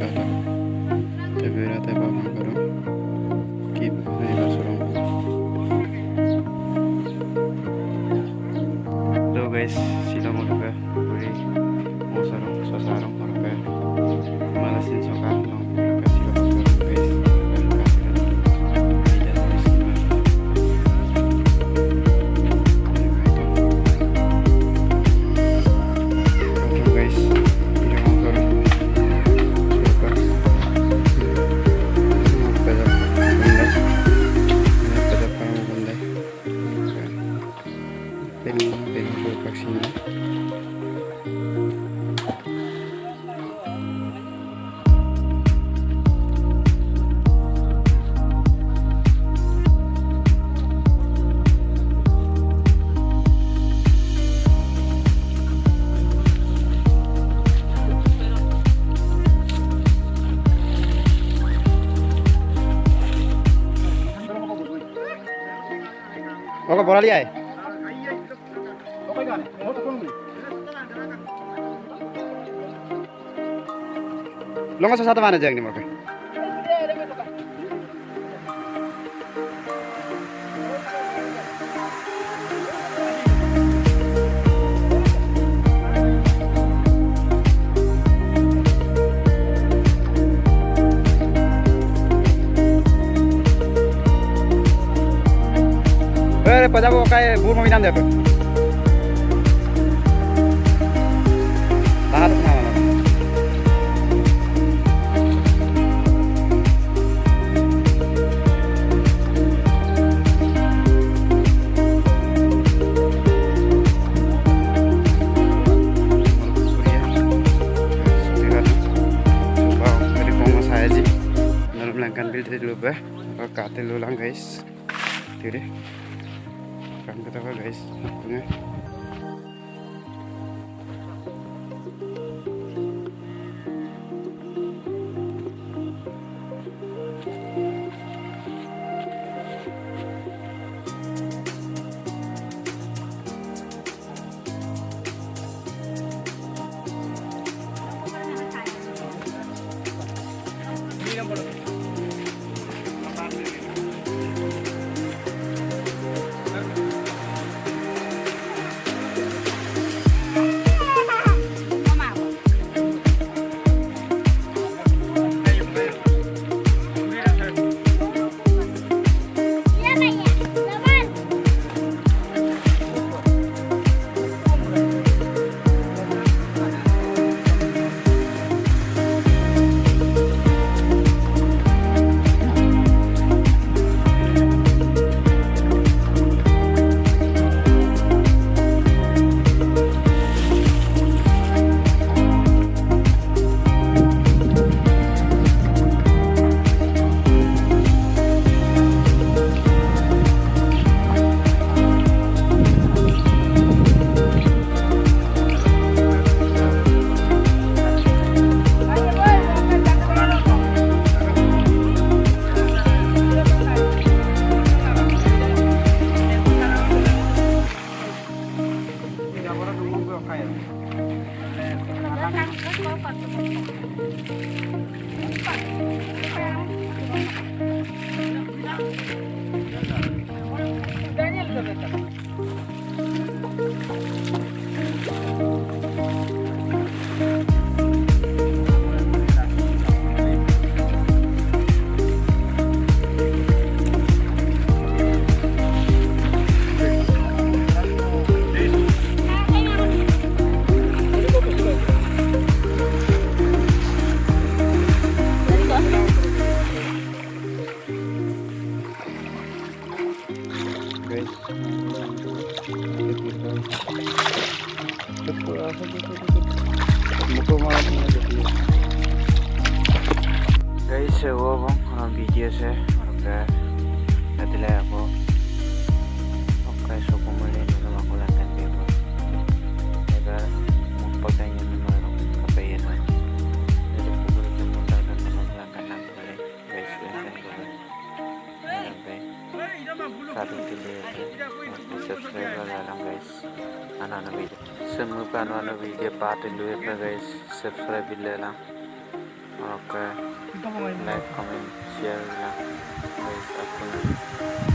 kata tebera teba mangaro ki neba surong. So guys, sila mo luga puri mo sarong so sarong luga malasin so ka long luga sila mo surong guys. Oke, bola lihat. Lo nggak satu mana aja ini oke. Pada mau kayak buru mau minum deh, tahan sama. Melangkan bil dulu bah, katil ulang guys, tuh deh. Kan kata guys, punya. Guys, वो video से और nanti lah aku oke suku mulai nama aku lakukan demo agar memperkaya nomor apa ya kan jadi kubur kemudian dan melakukan nanti guys sampai kali ini subscribe lah guys anak-anak video semua anak-anak video part dulu ya guys subscribe lah Oke, Ito ko ngayon. like, comment, share lang guys, at